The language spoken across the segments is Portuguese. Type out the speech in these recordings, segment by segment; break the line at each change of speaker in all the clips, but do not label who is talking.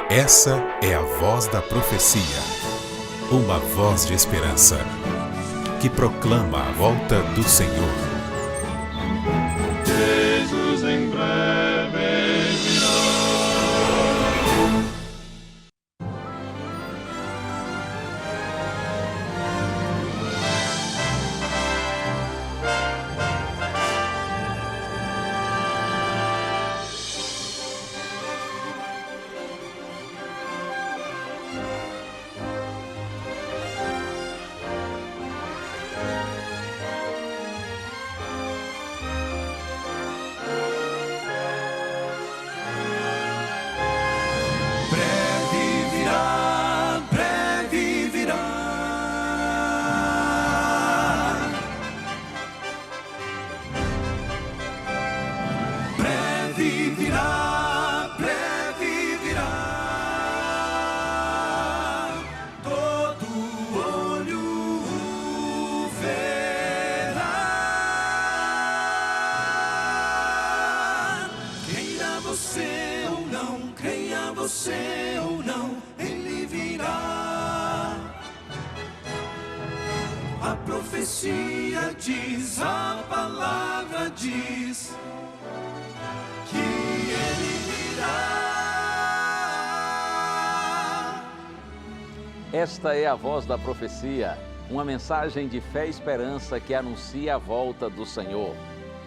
Essa é a voz da profecia, uma voz de esperança, que proclama a volta do Senhor.
Jesus em breve virá.
Você ou não, ele virá. A profecia diz, a palavra diz que ele virá.
Esta é a voz da profecia, uma mensagem de fé e esperança que anuncia a volta do Senhor.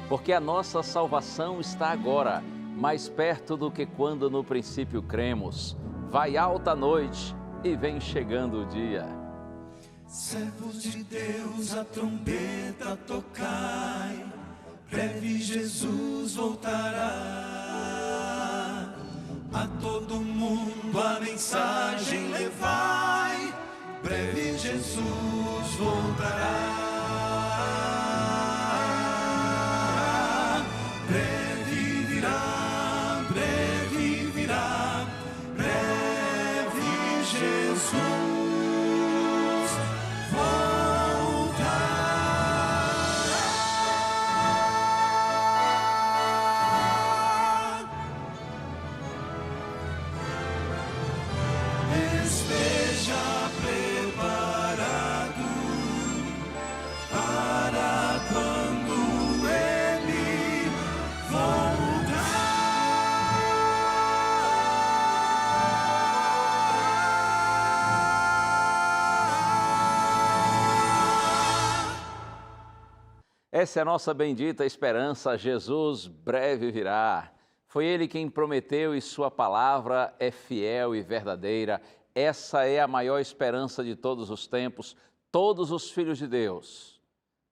Porque a nossa salvação está agora, mais perto do que quando no princípio cremos. Vai alta a noite e vem chegando o dia.
Servos de Deus, a trombeta tocai, breve Jesus voltará. A todo mundo a mensagem levai, breve Jesus voltará.
Essa é a nossa bendita esperança, Jesus breve virá. Foi Ele quem prometeu e sua palavra é fiel e verdadeira. Essa é a maior esperança de todos os tempos. Todos os filhos de Deus,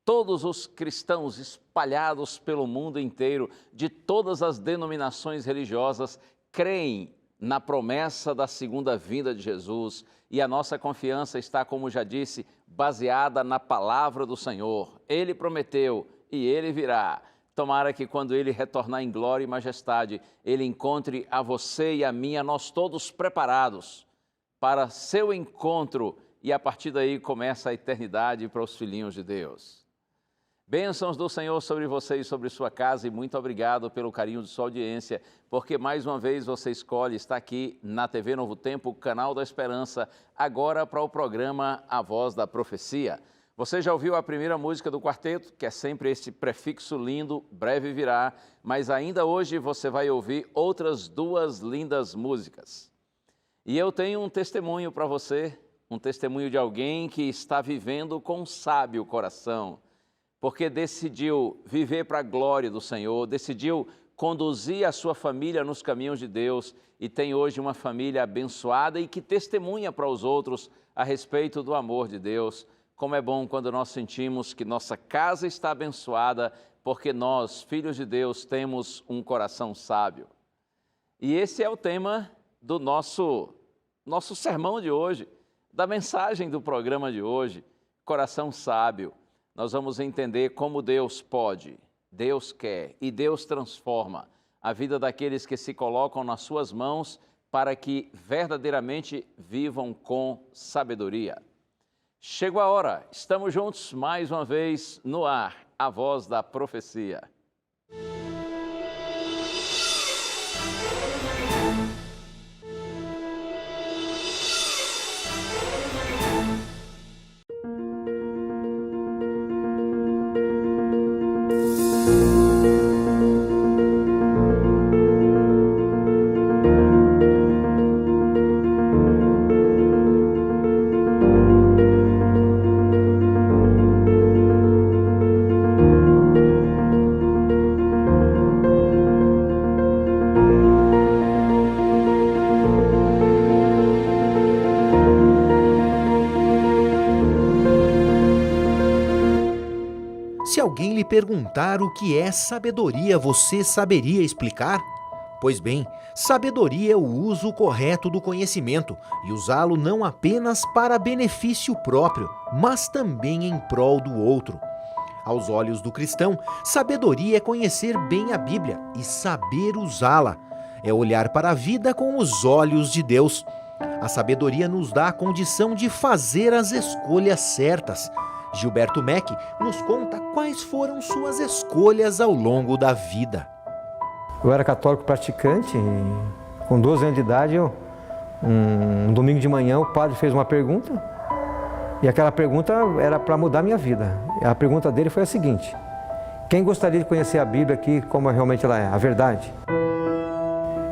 todos os cristãos espalhados pelo mundo inteiro, de todas as denominações religiosas, creem na promessa da segunda vinda de Jesus. E a nossa confiança está, como já disse, baseada na palavra do Senhor. Ele prometeu e Ele virá. Tomara que quando Ele retornar em glória e majestade, Ele encontre a você e a mim, a nós todos preparados para seu encontro. E a partir daí começa a eternidade para os filhinhos de Deus. Bênçãos do Senhor sobre você e sobre sua casa, e muito obrigado pelo carinho de sua audiência, porque mais uma vez você escolhe estar aqui na TV Novo Tempo, canal da Esperança, agora para o programa A Voz da Profecia. Você já ouviu a primeira música do quarteto, que é sempre esse prefixo lindo, breve virá, mas ainda hoje você vai ouvir outras duas lindas músicas. E eu tenho um testemunho para você, um testemunho de alguém que está vivendo com um sábio coração, porque decidiu viver para a glória do Senhor, decidiu conduzir a sua família nos caminhos de Deus e tem hoje uma família abençoada e que testemunha para os outros a respeito do amor de Deus. Como é bom quando nós sentimos que nossa casa está abençoada, porque nós, filhos de Deus, temos um coração sábio. E esse é o tema do nosso sermão de hoje, da mensagem do programa de hoje, Coração Sábio. Nós vamos entender como Deus pode, Deus quer e Deus transforma a vida daqueles que se colocam nas suas mãos para que verdadeiramente vivam com sabedoria. Chegou a hora, estamos juntos mais uma vez no ar, a voz da profecia.
perguntar o que é sabedoria, você saberia explicar? Pois bem, sabedoria é o uso correto do conhecimento e usá-lo não apenas para benefício próprio, mas também em prol do outro. Aos olhos do cristão, sabedoria é conhecer bem a Bíblia e saber usá-la. É olhar para a vida com os olhos de Deus. A sabedoria nos dá a condição de fazer as escolhas certas. Gilberto Mack nos conta quais foram suas escolhas ao longo da vida.
Eu era católico praticante e com 12 anos de idade, um domingo de manhã, o padre fez uma pergunta e aquela pergunta era para mudar a minha vida. A pergunta dele foi a seguinte: quem gostaria de conhecer a Bíblia aqui como realmente ela é, a verdade?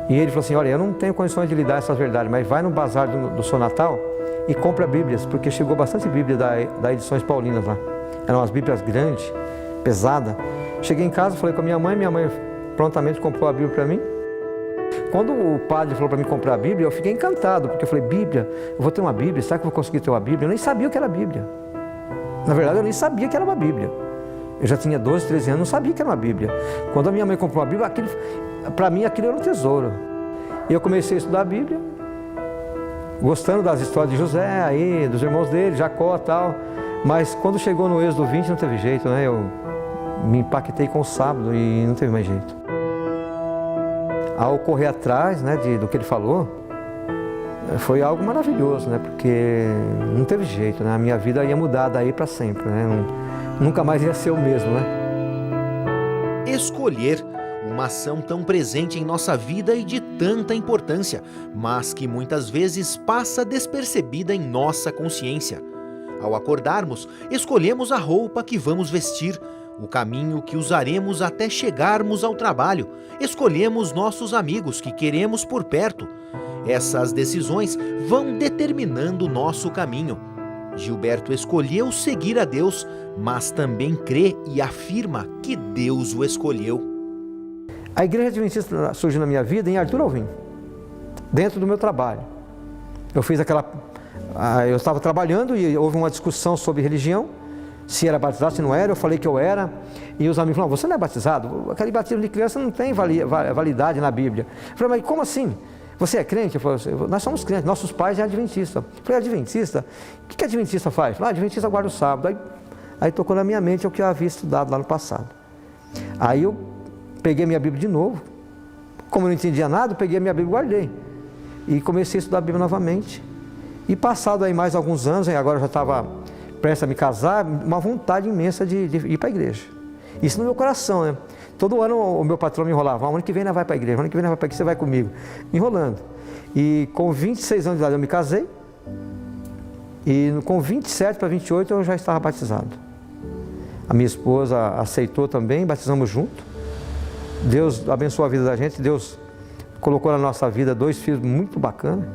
E ele falou assim: olha, eu não tenho condições de lhe dar essas verdades, mas vai no bazar do seu Natal e compra Bíblias, porque chegou bastante Bíblia da Edições Paulinas lá. Eram umas Bíblias grandes, pesadas. Cheguei em casa, falei com a minha mãe prontamente comprou a Bíblia para mim. Quando o padre falou para mim comprar a Bíblia, eu fiquei encantado, porque eu falei: Bíblia, eu vou ter uma Bíblia, será que eu vou conseguir ter uma Bíblia? Eu nem sabia o que era a Bíblia. Na verdade, eu nem sabia que era uma Bíblia. Eu já tinha 12, 13 anos, não sabia que era uma Bíblia. Quando a minha mãe comprou a Bíblia, para mim aquilo era um tesouro. E eu comecei a estudar a Bíblia, gostando das histórias de José, aí, dos irmãos dele, Jacó e tal. Mas quando chegou no Êxodo 20 não teve jeito, né? Eu me impactei com o sábado e não teve mais jeito. Ao correr atrás, né, do que ele falou, foi algo maravilhoso, né? Porque não teve jeito, né? A minha vida ia mudar daí para sempre, né? Nunca mais ia ser o mesmo, né?
Escolher, uma ação tão presente em nossa vida e de tanta importância, mas que muitas vezes passa despercebida em nossa consciência. Ao acordarmos, escolhemos a roupa que vamos vestir, o caminho que usaremos até chegarmos ao trabalho, escolhemos nossos amigos que queremos por perto. Essas decisões vão determinando o nosso caminho. Gilberto escolheu seguir a Deus, mas também crê e afirma que Deus o escolheu.
A Igreja Adventista surgiu na minha vida em Arthur Alvim, dentro do meu trabalho. Eu estava trabalhando e houve uma discussão sobre religião, se era batizado, se não era. Eu falei que eu era, e os amigos falaram: você não é batizado? Aquele batismo de criança não tem validade na Bíblia. Eu falei: mas como assim? Você é crente? Eu falei: nós somos crentes, nossos pais é adventista. Eu falei: adventista? O que adventista faz? Adventista guarda o sábado. Aí tocou na minha mente o que eu havia estudado lá no passado. Aí eu peguei minha Bíblia de novo. Como eu não entendia nada, eu peguei a minha Bíblia e guardei. E comecei a estudar a Bíblia novamente. E passado aí mais alguns anos, agora eu já estava prestes a me casar, uma vontade imensa de ir para a igreja. Isso no meu coração, né? Todo ano o meu patrão me enrolava: ano que vem nós vai para a igreja, ano que vem nós vai para a igreja, você vai comigo. Me enrolando. E com 26 anos de idade eu me casei. E com 27 para 28 eu já estava batizado. A minha esposa aceitou também, batizamos junto. Deus abençoou a vida da gente, Deus colocou na nossa vida 2 filhos muito bacanas.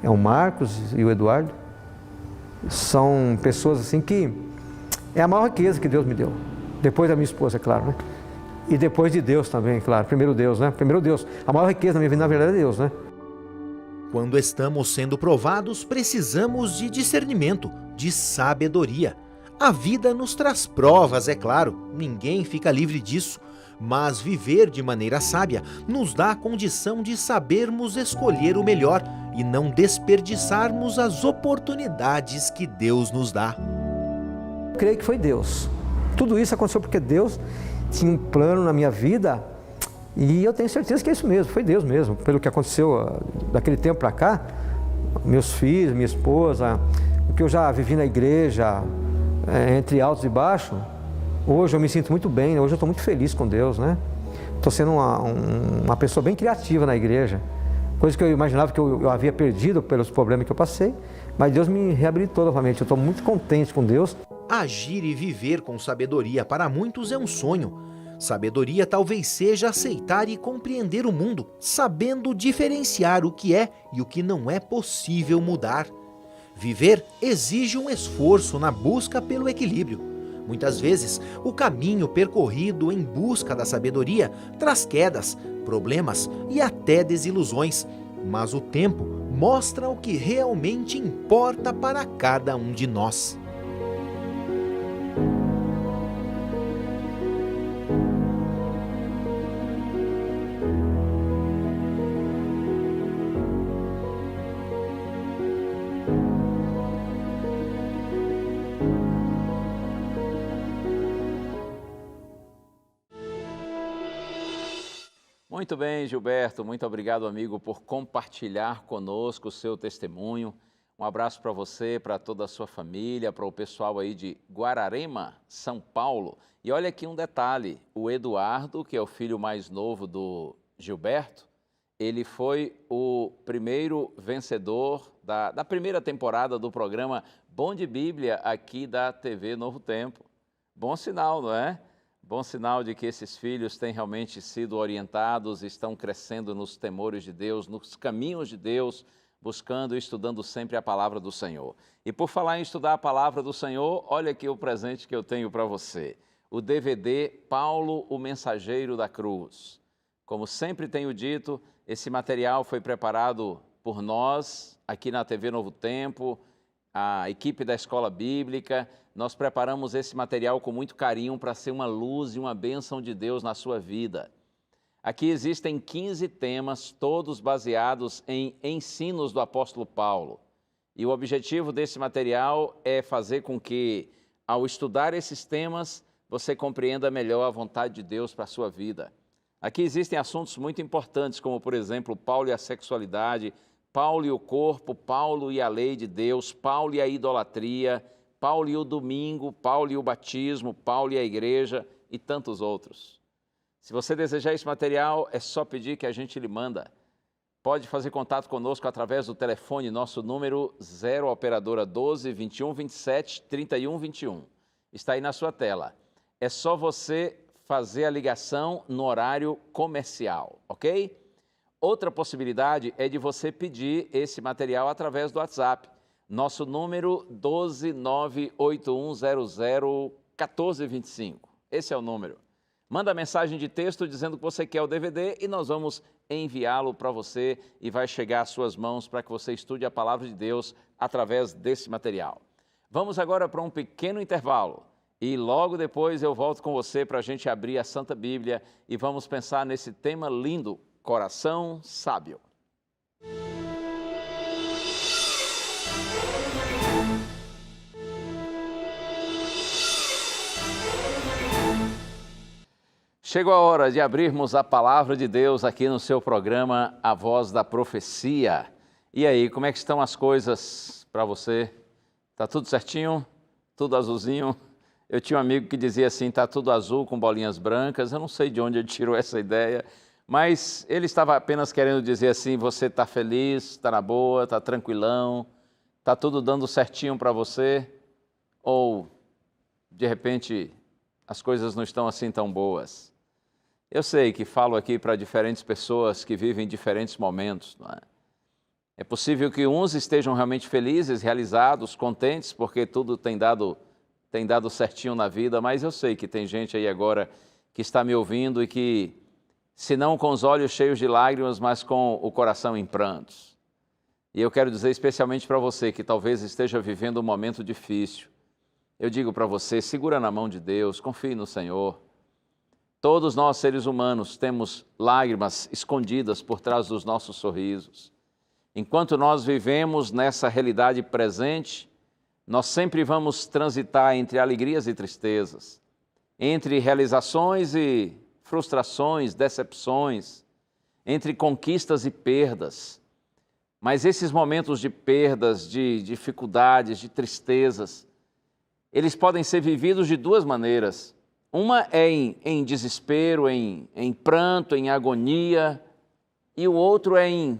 É o Marcos e o Eduardo. São pessoas assim que é a maior riqueza que Deus me deu. Depois da minha esposa, é claro, né? E depois de Deus também, claro. Primeiro Deus, né? Primeiro Deus. A maior riqueza da minha vida, na verdade, é Deus, né?
Quando estamos sendo provados, precisamos de discernimento, de sabedoria. A vida nos traz provas, é claro, ninguém fica livre disso. Mas viver de maneira sábia nos dá a condição de sabermos escolher o melhor e não desperdiçarmos as oportunidades que Deus nos dá.
Eu creio que foi Deus. Tudo isso aconteceu porque Deus tinha um plano na minha vida e eu tenho certeza que é isso mesmo, foi Deus mesmo. Pelo que aconteceu daquele tempo para cá, meus filhos, minha esposa, o que eu já vivi na igreja, entre altos e baixos. Hoje eu me sinto muito bem, hoje eu estou muito feliz com Deus, né? Estou sendo uma pessoa bem criativa na igreja, coisa que eu imaginava que eu havia perdido pelos problemas que eu passei, mas Deus me reabilitou novamente, eu estou muito contente com Deus.
Agir e viver com sabedoria para muitos é um sonho. Sabedoria talvez seja aceitar e compreender o mundo, sabendo diferenciar o que é e o que não é possível mudar. Viver exige um esforço na busca pelo equilíbrio. Muitas vezes, o caminho percorrido em busca da sabedoria traz quedas, problemas e até desilusões, mas o tempo mostra o que realmente importa para cada um de nós.
Muito bem, Gilberto, muito obrigado, amigo, por compartilhar conosco o seu testemunho. Um abraço para você, para toda a sua família, para o pessoal aí de Guararema, São Paulo. E olha aqui um detalhe, o Eduardo, que é o filho mais novo do Gilberto, ele foi o primeiro vencedor da primeira temporada do programa Bom de Bíblia aqui da TV Novo Tempo. Bom sinal, não é? Bom sinal de que esses filhos têm realmente sido orientados, estão crescendo nos temores de Deus, nos caminhos de Deus, buscando e estudando sempre a palavra do Senhor. E por falar em estudar a palavra do Senhor, olha aqui o presente que eu tenho para você. O DVD Paulo, o Mensageiro da Cruz. Como sempre tenho dito, esse material foi preparado por nós, aqui na TV Novo Tempo, a equipe da Escola Bíblica. Nós preparamos esse material com muito carinho para ser uma luz e uma bênção de Deus na sua vida. Aqui existem 15 temas, todos baseados em ensinos do apóstolo Paulo. E o objetivo desse material é fazer com que, ao estudar esses temas, você compreenda melhor a vontade de Deus para a sua vida. Aqui existem assuntos muito importantes, como, por exemplo, Paulo e a sexualidade, Paulo e o corpo, Paulo e a lei de Deus, Paulo e a idolatria, Paulo e o domingo, Paulo e o batismo, Paulo e a igreja e tantos outros. Se você desejar esse material, é só pedir que a gente lhe manda. Pode fazer contato conosco através do telefone, nosso número 0 operadora 12 21 27 31 21. Está aí na sua tela. É só você fazer a ligação no horário comercial, ok? Outra possibilidade é de você pedir esse material através do WhatsApp. Nosso número 12981001425. Esse é o número. Manda mensagem de texto dizendo que você quer o DVD e nós vamos enviá-lo para você e vai chegar às suas mãos para que você estude a palavra de Deus através desse material. Vamos agora para um pequeno intervalo e logo depois eu volto com você para a gente abrir a Santa Bíblia e vamos pensar nesse tema lindo, Coração Sábio. Chegou a hora de abrirmos a palavra de Deus aqui no seu programa A Voz da Profecia. E aí, como é que estão as coisas para você? Tá tudo certinho? Tudo azulzinho? Eu tinha um amigo que dizia assim, tá tudo azul com bolinhas brancas. Eu não sei de onde ele tirou essa ideia, mas ele estava apenas querendo dizer assim, você está feliz, está na boa, está tranquilão, está tudo dando certinho para você? Ou, de repente, as coisas não estão assim tão boas? Eu sei que falo aqui para diferentes pessoas que vivem diferentes momentos, não é? É possível que uns estejam realmente felizes, realizados, contentes, porque tudo tem dado certinho na vida, mas eu sei que tem gente aí agora que está me ouvindo e que, se não com os olhos cheios de lágrimas, mas com o coração em prantos. E eu quero dizer especialmente para você que talvez esteja vivendo um momento difícil. Eu digo para você, segura na mão de Deus, confie no Senhor. Todos nós, seres humanos, temos lágrimas escondidas por trás dos nossos sorrisos. Enquanto nós vivemos nessa realidade presente, nós sempre vamos transitar entre alegrias e tristezas, entre realizações e frustrações, decepções, entre conquistas e perdas. Mas esses momentos de perdas, de dificuldades, de tristezas, eles podem ser vividos de duas maneiras. Uma é em desespero, em pranto, em agonia, e o outro é em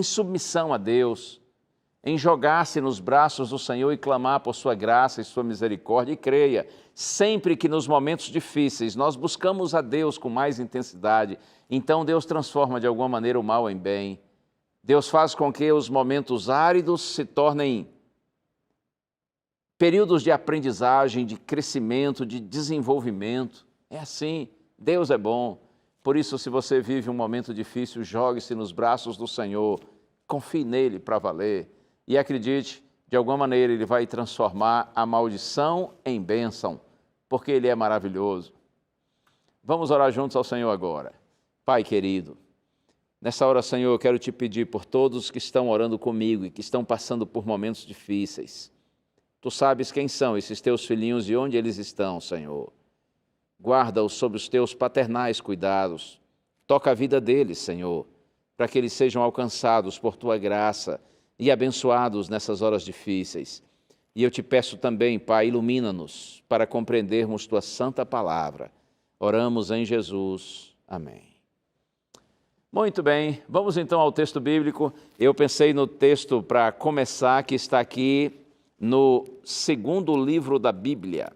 submissão a Deus, em jogar-se nos braços do Senhor e clamar por sua graça e sua misericórdia. E creia, sempre que nos momentos difíceis nós buscamos a Deus com mais intensidade, então Deus transforma de alguma maneira o mal em bem. Deus faz com que os momentos áridos se tornem períodos de aprendizagem, de crescimento, de desenvolvimento. É assim, Deus é bom. Por isso, se você vive um momento difícil, jogue-se nos braços do Senhor, confie nele para valer e acredite, de alguma maneira Ele vai transformar a maldição em bênção, porque Ele é maravilhoso. Vamos orar juntos ao Senhor agora. Pai querido, nessa hora, Senhor, eu quero te pedir por todos que estão orando comigo e que estão passando por momentos difíceis. Tu sabes quem são esses teus filhinhos e onde eles estão, Senhor. Guarda-os sob os teus paternais cuidados. Toca a vida deles, Senhor, para que eles sejam alcançados por Tua graça e abençoados nessas horas difíceis. E eu te peço também, Pai, ilumina-nos para compreendermos Tua santa palavra. Oramos em Jesus. Amém. Muito bem, vamos então ao texto bíblico. Eu pensei no texto para começar, que está aqui no segundo livro da Bíblia,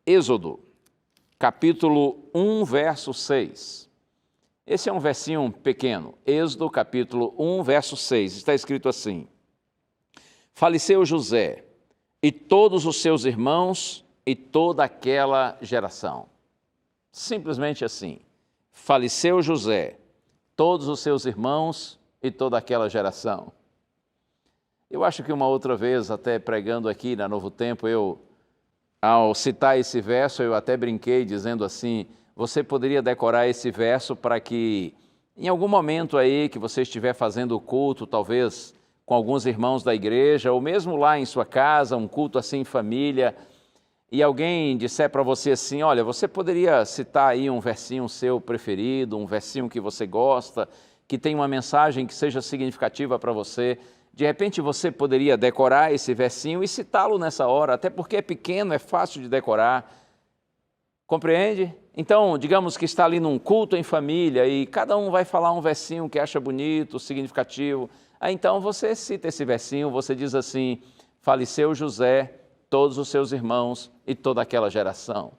Êxodo, capítulo 1, verso 6. Esse é um versinho pequeno, Êxodo, capítulo 1, verso 6. Está escrito assim: faleceu José e todos os seus irmãos e toda aquela geração. Simplesmente assim, faleceu José, todos os seus irmãos e toda aquela geração. Eu acho que uma outra vez, até pregando aqui na Novo Tempo, ao citar esse verso, eu até brinquei dizendo assim: você poderia decorar esse verso para que, em algum momento aí que você estiver fazendo o culto, talvez com alguns irmãos da igreja, ou mesmo lá em sua casa, um culto assim em família, e alguém disser para você assim: olha, você poderia citar aí um versinho seu preferido, um versinho que você gosta, que tem uma mensagem que seja significativa para você. De repente você poderia decorar esse versinho e citá-lo nessa hora, até porque é pequeno, é fácil de decorar. Compreende? Então, digamos que está ali num culto em família e cada um vai falar um versinho que acha bonito, significativo. Aí então você cita esse versinho, você diz assim: faleceu José, todos os seus irmãos e toda aquela geração.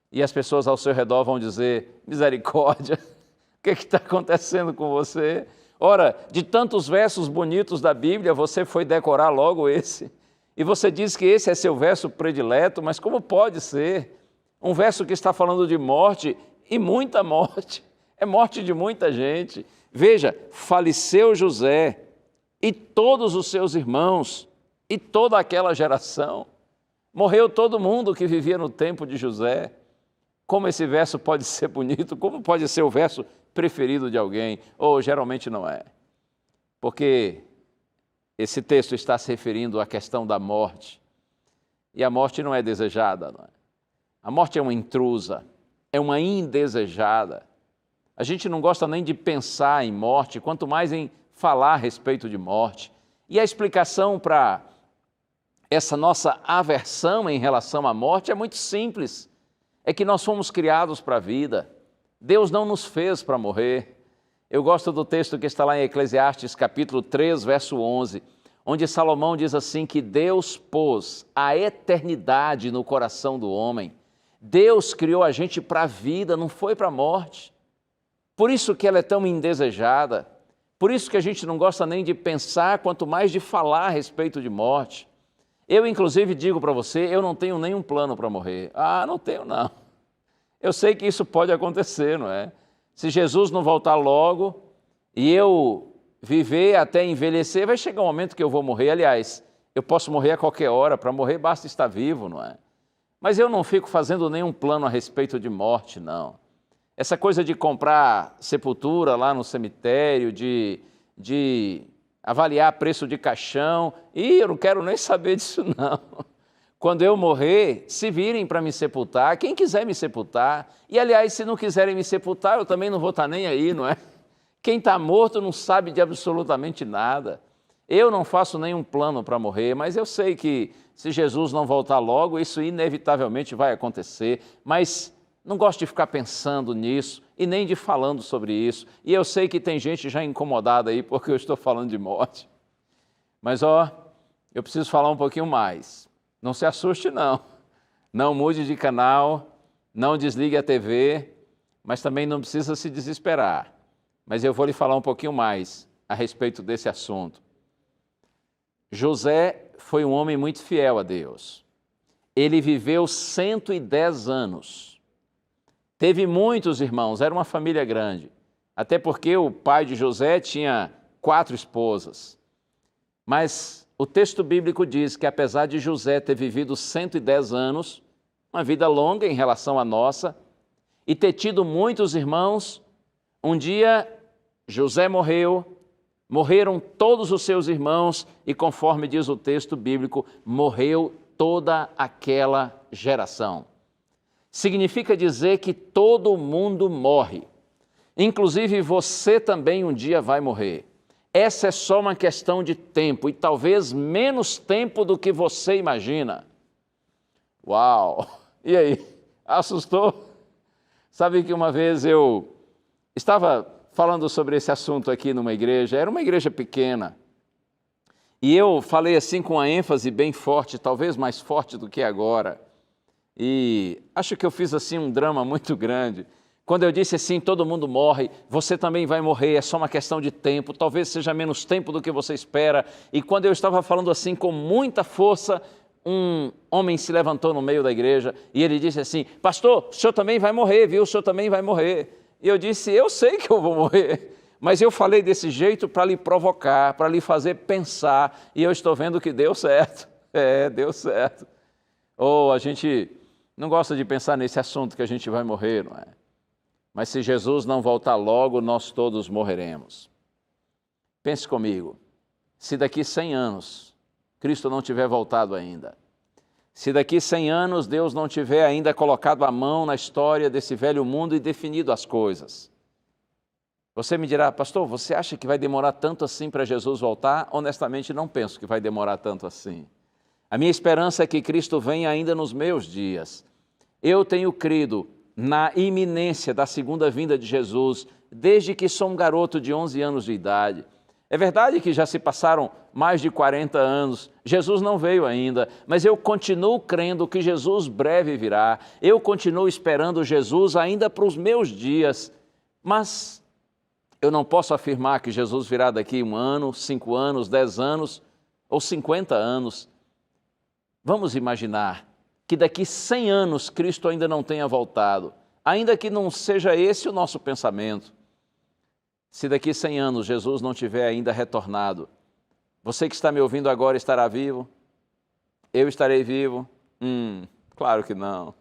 E as pessoas ao seu redor vão dizer: misericórdia, o que está acontecendo com você? Ora, de tantos versos bonitos da Bíblia, você foi decorar logo esse. E você diz que esse é seu verso predileto, mas como pode ser? Um verso que está falando de morte, e muita morte. É morte de muita gente. Veja, faleceu José e todos os seus irmãos e toda aquela geração. Morreu todo mundo que vivia no tempo de José. Como esse verso pode ser bonito? Como pode ser o verso preferido de alguém? Ou geralmente não é. Porque esse texto está se referindo à questão da morte. E a morte não é desejada, não é? A morte é uma intrusa, é uma indesejada. A gente não gosta nem de pensar em morte, quanto mais em falar a respeito de morte. E a explicação para essa nossa aversão em relação à morte é muito simples. É que nós fomos criados para a vida. Deus não nos fez para morrer. Eu gosto do texto que está lá em Eclesiastes, capítulo 3, verso 11, onde Salomão diz assim que Deus pôs a eternidade no coração do homem. Deus criou a gente para a vida, não foi para a morte. Por isso que ela é tão indesejada. Por isso que a gente não gosta nem de pensar, quanto mais de falar a respeito de morte. Eu, inclusive, digo para você, eu não tenho nenhum plano para morrer. Ah, não tenho, não. Eu sei que isso pode acontecer, não é? Se Jesus não voltar logo e eu viver até envelhecer, vai chegar um momento que eu vou morrer. Aliás, eu posso morrer a qualquer hora. Para morrer basta estar vivo, não é? Mas eu não fico fazendo nenhum plano a respeito de morte, não. Essa coisa de comprar sepultura lá no cemitério, de avaliar preço de caixão, eu não quero nem saber disso, não. Quando eu morrer, se virem para me sepultar, quem quiser me sepultar. E, aliás, se não quiserem me sepultar, eu também não vou estar nem aí, não é? Quem está morto não sabe de absolutamente nada. Eu não faço nenhum plano para morrer, mas eu sei que se Jesus não voltar logo, isso inevitavelmente vai acontecer. Mas não gosto de ficar pensando nisso e nem de falando sobre isso. E eu sei que tem gente já incomodada aí porque eu estou falando de morte. Mas, eu preciso falar um pouquinho mais. Não se assuste, não. Não mude de canal, não desligue a TV, mas também não precisa se desesperar. Mas eu vou lhe falar um pouquinho mais a respeito desse assunto. José foi um homem muito fiel a Deus. Ele viveu 110 anos. Teve muitos irmãos, era uma família grande. Até porque o pai de José tinha 4 esposas. Mas o texto bíblico diz que apesar de José ter vivido 110 anos, uma vida longa em relação à nossa, e ter tido muitos irmãos, um dia José morreu, morreram todos os seus irmãos e, conforme diz o texto bíblico, morreu toda aquela geração. Significa dizer que todo mundo morre. Inclusive, você também um dia vai morrer. Essa é só uma questão de tempo e talvez menos tempo do que você imagina. Uau! E aí? Assustou? Sabe que uma vez eu estava falando sobre esse assunto aqui numa igreja, era uma igreja pequena, e eu falei assim com uma ênfase bem forte, talvez mais forte do que agora, e acho que eu fiz assim um drama muito grande. Quando eu disse assim, todo mundo morre, você também vai morrer, é só uma questão de tempo, talvez seja menos tempo do que você espera. E quando eu estava falando assim com muita força, um homem se levantou no meio da igreja e ele disse assim, pastor, o senhor também vai morrer, viu? O senhor também vai morrer. E eu disse, eu sei que eu vou morrer, mas eu falei desse jeito para lhe provocar, para lhe fazer pensar, e eu estou vendo que deu certo. Deu certo. A gente não gosta de pensar nesse assunto que a gente vai morrer, não é? Mas se Jesus não voltar logo, nós todos morreremos. Pense comigo, se daqui 100 anos Cristo não tiver voltado ainda, se daqui 100 anos Deus não tiver ainda colocado a mão na história desse velho mundo e definido as coisas, você me dirá, pastor, você acha que vai demorar tanto assim para Jesus voltar? Honestamente, não penso que vai demorar tanto assim. A minha esperança é que Cristo venha ainda nos meus dias. Eu tenho crido na iminência da segunda vinda de Jesus, desde que sou um garoto de 11 anos de idade. É verdade que já se passaram mais de 40 anos, Jesus não veio ainda, mas eu continuo crendo que Jesus breve virá, eu continuo esperando Jesus ainda para os meus dias, mas eu não posso afirmar que Jesus virá daqui 1 ano, 5 anos, 10 anos ou 50 anos. Vamos imaginar que daqui 100 anos Cristo ainda não tenha voltado, ainda que não seja esse o nosso pensamento. Se daqui 100 anos Jesus não tiver ainda retornado, você que está me ouvindo agora estará vivo? Eu estarei vivo? Claro que não.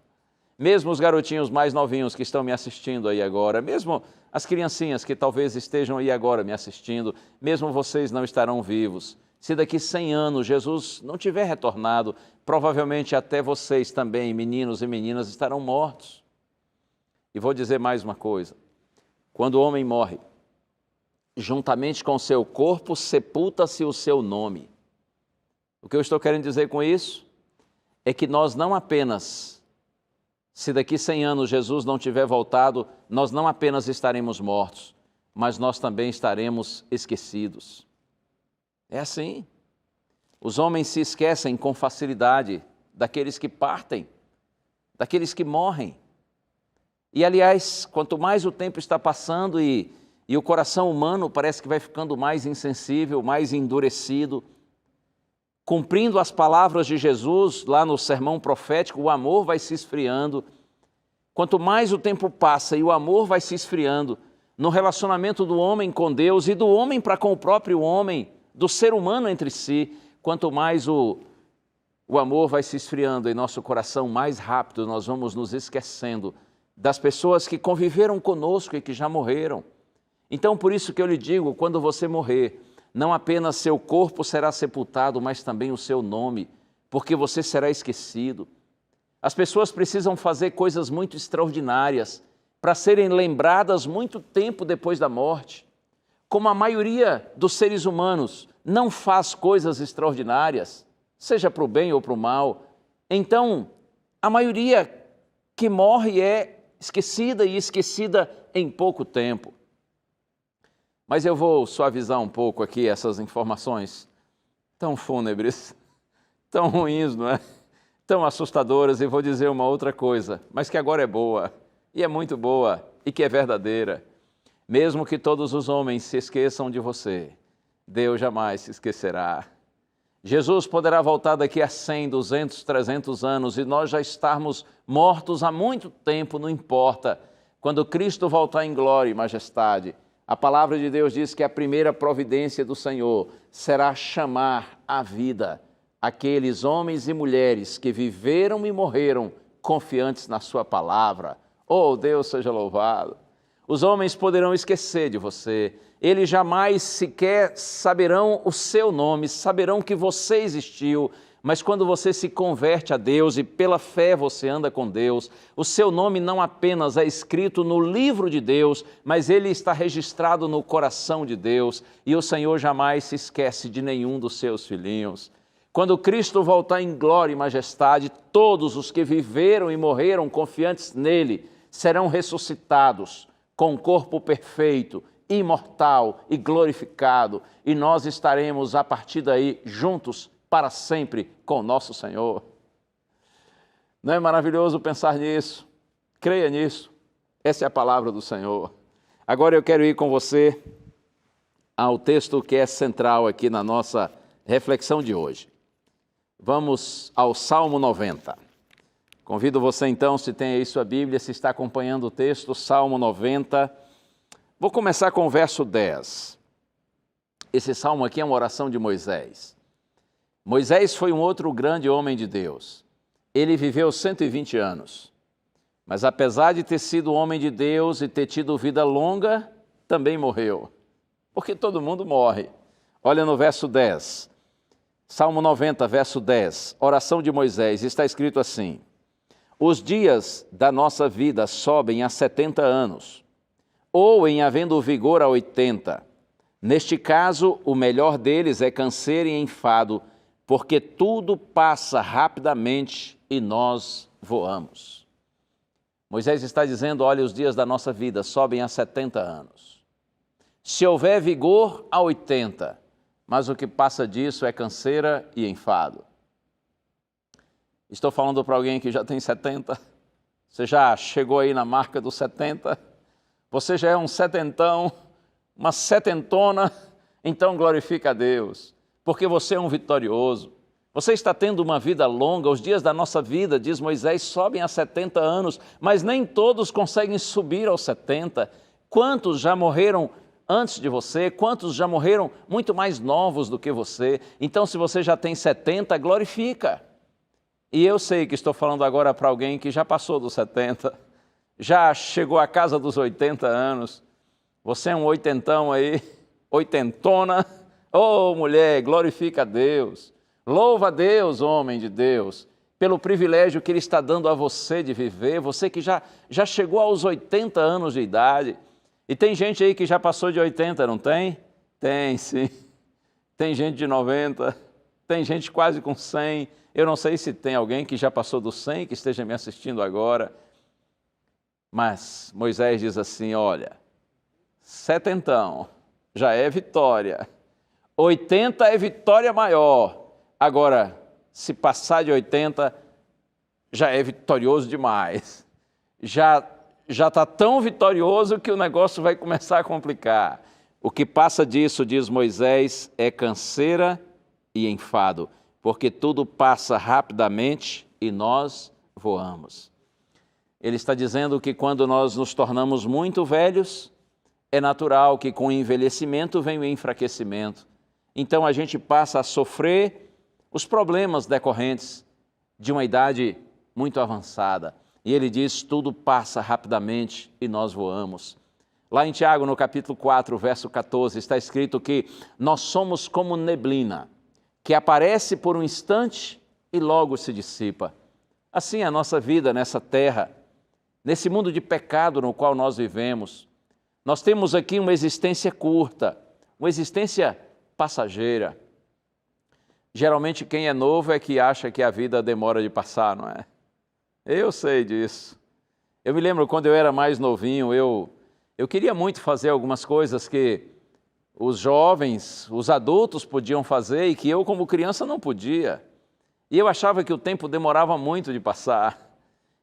Mesmo os garotinhos mais novinhos que estão me assistindo aí agora, mesmo as criancinhas que talvez estejam aí agora me assistindo, mesmo vocês não estarão vivos. Se daqui 100 anos Jesus não tiver retornado, provavelmente até vocês também, meninos e meninas, estarão mortos. E vou dizer mais uma coisa. Quando o homem morre, juntamente com o seu corpo, sepulta-se o seu nome. O que eu estou querendo dizer com isso é que nós não apenas, se daqui 100 anos Jesus não tiver voltado, nós não apenas estaremos mortos, mas nós também estaremos esquecidos. É assim. Os homens se esquecem com facilidade daqueles que partem, daqueles que morrem. E, aliás, quanto mais o tempo está passando e o coração humano parece que vai ficando mais insensível, mais endurecido, cumprindo as palavras de Jesus lá no sermão profético, o amor vai se esfriando. Quanto mais o tempo passa e o amor vai se esfriando no relacionamento do homem com Deus e do homem para com o próprio homem, do ser humano entre si, quanto mais o amor vai se esfriando em nosso coração, mais rápido nós vamos nos esquecendo das pessoas que conviveram conosco e que já morreram. Então, por isso que eu lhe digo, quando você morrer, não apenas seu corpo será sepultado, mas também o seu nome, porque você será esquecido. As pessoas precisam fazer coisas muito extraordinárias para serem lembradas muito tempo depois da morte. Como a maioria dos seres humanos não faz coisas extraordinárias, seja para o bem ou para o mal, então a maioria que morre é esquecida e esquecida em pouco tempo. Mas eu vou suavizar um pouco aqui essas informações tão fúnebres, tão ruins, não é? Tão assustadoras, e vou dizer uma outra coisa, mas que agora é boa, e é muito boa, e que é verdadeira. Mesmo que todos os homens se esqueçam de você, Deus jamais se esquecerá. Jesus poderá voltar daqui a 100, 200, 300 anos e nós já estarmos mortos há muito tempo, não importa. Quando Cristo voltar em glória e majestade, a palavra de Deus diz que a primeira providência do Senhor será chamar à vida aqueles homens e mulheres que viveram e morreram confiantes na sua palavra. Oh, Deus seja louvado! Os homens poderão esquecer de você, eles jamais sequer saberão o seu nome, saberão que você existiu, Mas quando você se converte a Deus e pela fé você anda com Deus, o seu nome não apenas é escrito no livro de Deus, mas ele está registrado no coração de Deus, e o Senhor jamais se esquece de nenhum dos seus filhinhos. Quando Cristo voltar em glória e majestade, todos os que viveram e morreram confiantes nele serão ressuscitados com um corpo perfeito, imortal e glorificado, e nós estaremos a partir daí juntos para sempre com o nosso Senhor. Não é maravilhoso pensar nisso? Creia nisso. Essa é a palavra do Senhor. Agora eu quero ir com você ao texto que é central aqui na nossa reflexão de hoje. Vamos ao Salmo 90. Convido você então, se tem aí sua Bíblia, se está acompanhando o texto, Salmo 90. Vou começar com o verso 10. Esse salmo aqui é uma oração de Moisés. Moisés foi um outro grande homem de Deus. Ele viveu 120 anos. Mas apesar de ter sido homem de Deus e ter tido vida longa, também morreu. Porque todo mundo morre. Olha no verso 10. Salmo 90, verso 10. Oração de Moisés. Está escrito assim: os dias da nossa vida sobem a 70 anos, ou em havendo vigor a 80. Neste caso, o melhor deles é canseiro e enfado, porque tudo passa rapidamente e nós voamos. Moisés está dizendo, olha, os dias da nossa vida sobem a 70 anos. Se houver vigor, a 80, mas o que passa disso é canseira e enfado. Estou falando para alguém que já tem 70, você já chegou aí na marca dos 70, você já é um setentão, uma setentona, então glorifica a Deus, porque você é um vitorioso. Você está tendo uma vida longa, os dias da nossa vida, diz Moisés, sobem a 70 anos, mas nem todos conseguem subir aos 70. Quantos já morreram antes de você? Quantos já morreram muito mais novos do que você? Então, se você já tem 70, glorifica. E eu sei que estou falando agora para alguém que já passou dos 70, já chegou à casa dos 80 anos. Você é um oitentão aí, oitentona. Oh, mulher, glorifica a Deus. Louva a Deus, homem de Deus, pelo privilégio que Ele está dando a você de viver. Você que já chegou aos 80 anos de idade. E tem gente aí que já passou de 80, não tem? Tem, sim. Tem gente de 90, tem gente quase com 100. Eu não sei se tem alguém que já passou dos 100 que esteja me assistindo agora. Mas Moisés diz assim, olha, setentão já é vitória, 80 é vitória maior. Agora, se passar de 80, já é vitorioso demais. Já está tão vitorioso que o negócio vai começar a complicar. O que passa disso, diz Moisés, é canseira e enfado, porque tudo passa rapidamente e nós voamos. Ele está dizendo que quando nós nos tornamos muito velhos, é natural que com o envelhecimento vem o enfraquecimento. Então a gente passa a sofrer os problemas decorrentes de uma idade muito avançada. E ele diz, tudo passa rapidamente e nós voamos. Lá em Tiago, no capítulo 4, verso 14, está escrito que nós somos como neblina, que aparece por um instante e logo se dissipa. Assim é a nossa vida nessa terra, nesse mundo de pecado no qual nós vivemos. Nós temos aqui uma existência curta, uma existência passageira. Geralmente quem é novo é que acha que a vida demora de passar, não é? Eu sei disso. Eu me lembro quando eu era mais novinho, eu queria muito fazer algumas coisas que os jovens, os adultos podiam fazer e que eu como criança não podia. E eu achava que o tempo demorava muito de passar.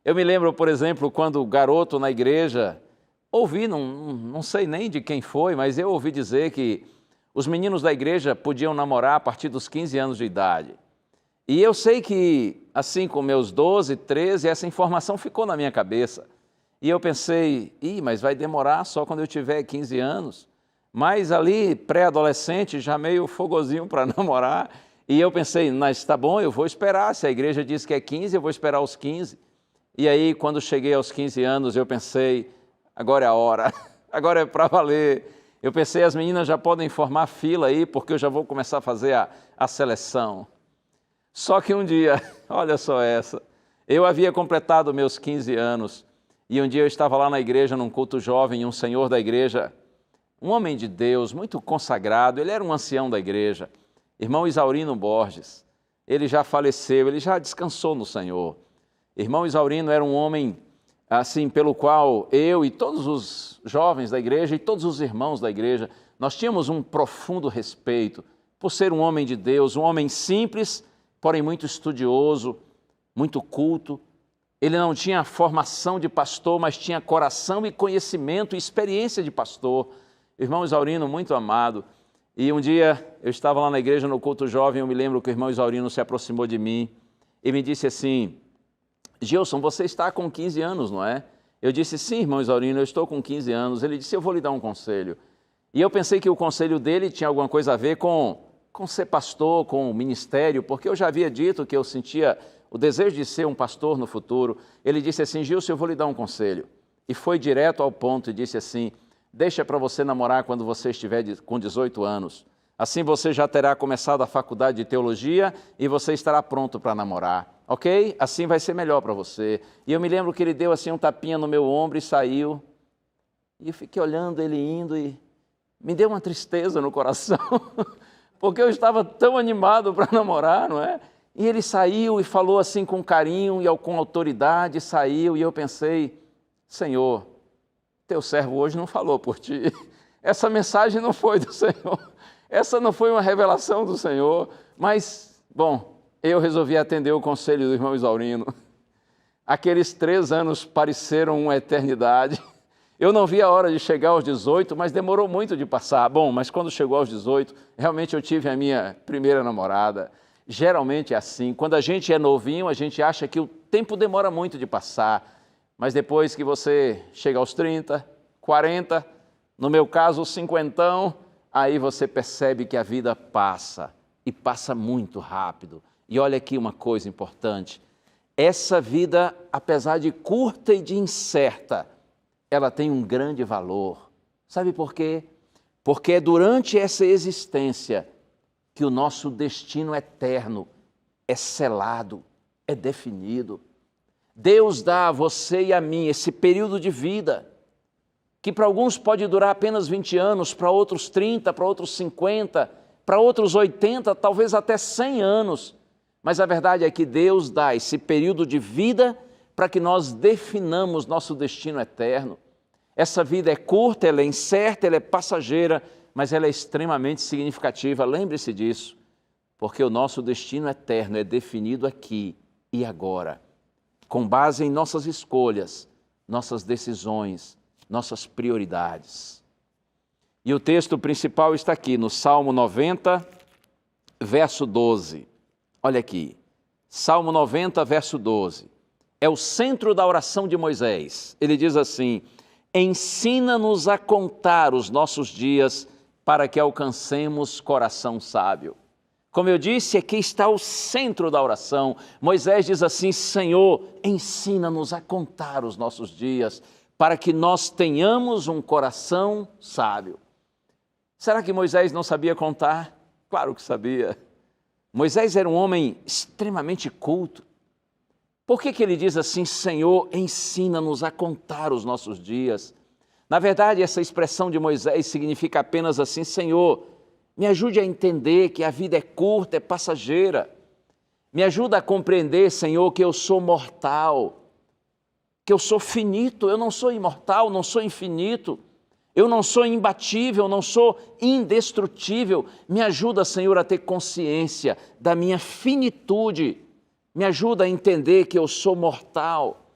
Eu me lembro, por exemplo, quando garoto na igreja, ouvi, não sei nem de quem foi, mas eu ouvi dizer que os meninos da igreja podiam namorar a partir dos 15 anos de idade. E eu sei que, assim, com meus 12, 13, essa informação ficou na minha cabeça. E eu pensei, mas vai demorar só quando eu tiver 15 anos. Mas ali, pré-adolescente, já meio fogozinho para namorar. E eu pensei, mas tá bom, eu vou esperar. Se a igreja diz que é 15, eu vou esperar os 15. E aí, quando cheguei aos 15 anos, eu pensei, agora é a hora, agora é para valer. Eu pensei, as meninas já podem formar fila aí, porque eu já vou começar a fazer a seleção. Só que um dia, olha só essa, eu havia completado meus 15 anos e um dia eu estava lá na igreja, num culto jovem, e um senhor da igreja, um homem de Deus, muito consagrado, ele era um ancião da igreja, irmão Isaurino Borges. Ele já faleceu, ele já descansou no Senhor. Irmão Isaurino era um homem, assim, pelo qual eu e todos os jovens da igreja e todos os irmãos da igreja, nós tínhamos um profundo respeito por ser um homem de Deus, um homem simples, porém muito estudioso, muito culto. Ele não tinha formação de pastor, mas tinha coração e conhecimento e experiência de pastor. Irmão Isaurino, muito amado. E um dia eu estava lá na igreja no culto jovem, eu me lembro que o irmão Isaurino se aproximou de mim e me disse assim: Gilson, você está com 15 anos, não é? Eu disse: sim, irmão Isaurino, eu estou com 15 anos. Ele disse: eu vou lhe dar um conselho. E eu pensei que o conselho dele tinha alguma coisa a ver com ser pastor, com o ministério, porque eu já havia dito que eu sentia o desejo de ser um pastor no futuro. Ele disse assim: Gilson, eu vou lhe dar um conselho. E foi direto ao ponto e disse assim: deixa para você namorar quando você estiver com 18 anos. Assim você já terá começado a faculdade de teologia e você estará pronto para namorar, ok? Assim vai ser melhor para você. E eu me lembro que ele deu assim um tapinha no meu ombro e saiu. E eu fiquei olhando ele indo e me deu uma tristeza no coração, porque eu estava tão animado para namorar, não é? E ele saiu e falou assim com carinho e com autoridade, saiu, e eu pensei: Senhor, teu servo hoje não falou por ti. Essa mensagem não foi do Senhor. Essa não foi uma revelação do Senhor. Mas, bom, eu resolvi atender o conselho do irmão Isaurino. Aqueles 3 anos pareceram uma eternidade. Eu não vi a hora de chegar aos 18, mas demorou muito de passar. Bom, mas quando chegou aos 18, realmente eu tive a minha primeira namorada. Geralmente é assim. Quando a gente é novinho, a gente acha que o tempo demora muito de passar. Mas depois que você chega aos 30, 40, no meu caso, 50, aí você percebe que a vida passa, e passa muito rápido. E olha aqui uma coisa importante: essa vida, apesar de curta e de incerta, ela tem um grande valor. Sabe por quê? Porque é durante essa existência que o nosso destino eterno é selado, é definido. Deus dá a você e a mim esse período de vida, que para alguns pode durar apenas 20 anos, para outros 30, para outros 50, para outros 80, talvez até 100 anos. Mas a verdade é que Deus dá esse período de vida para que nós definamos nosso destino eterno. Essa vida é curta, ela é incerta, ela é passageira, mas ela é extremamente significativa. Lembre-se disso, porque o nosso destino eterno é definido aqui e agora, com base em nossas escolhas, nossas decisões, nossas prioridades. E o texto principal está aqui no Salmo 90, verso 12. Olha aqui, Salmo 90, verso 12. É o centro da oração de Moisés. Ele diz assim: ensina-nos a contar os nossos dias para que alcancemos coração sábio. Como eu disse, aqui está o centro da oração. Moisés diz assim: Senhor, ensina-nos a contar os nossos dias para que nós tenhamos um coração sábio. Será que Moisés não sabia contar? Claro que sabia. Moisés era um homem extremamente culto. Por que ele diz assim: Senhor, ensina-nos a contar os nossos dias? Na verdade, essa expressão de Moisés significa apenas assim: Senhor, me ajude a entender que a vida é curta, é passageira. Me ajuda a compreender, Senhor, que eu sou mortal, que eu sou finito. Eu não sou imortal, não sou infinito. Eu não sou imbatível, não sou indestrutível. Me ajuda, Senhor, a ter consciência da minha finitude. Me ajuda a entender que eu sou mortal.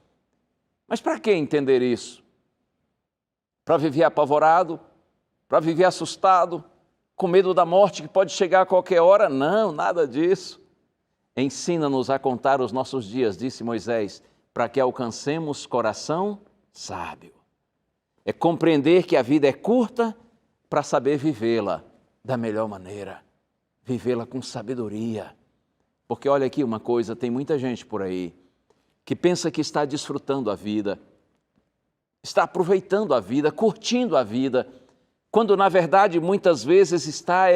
Mas para que entender isso? Para viver apavorado? Para viver assustado? Com medo da morte que pode chegar a qualquer hora? Não, nada disso. Ensina-nos a contar os nossos dias, disse Moisés, para que alcancemos coração sábio. É compreender que a vida é curta para saber vivê-la da melhor maneira, vivê-la com sabedoria. Porque olha aqui uma coisa, tem muita gente por aí que pensa que está desfrutando a vida, está aproveitando a vida, curtindo a vida, quando na verdade muitas vezes está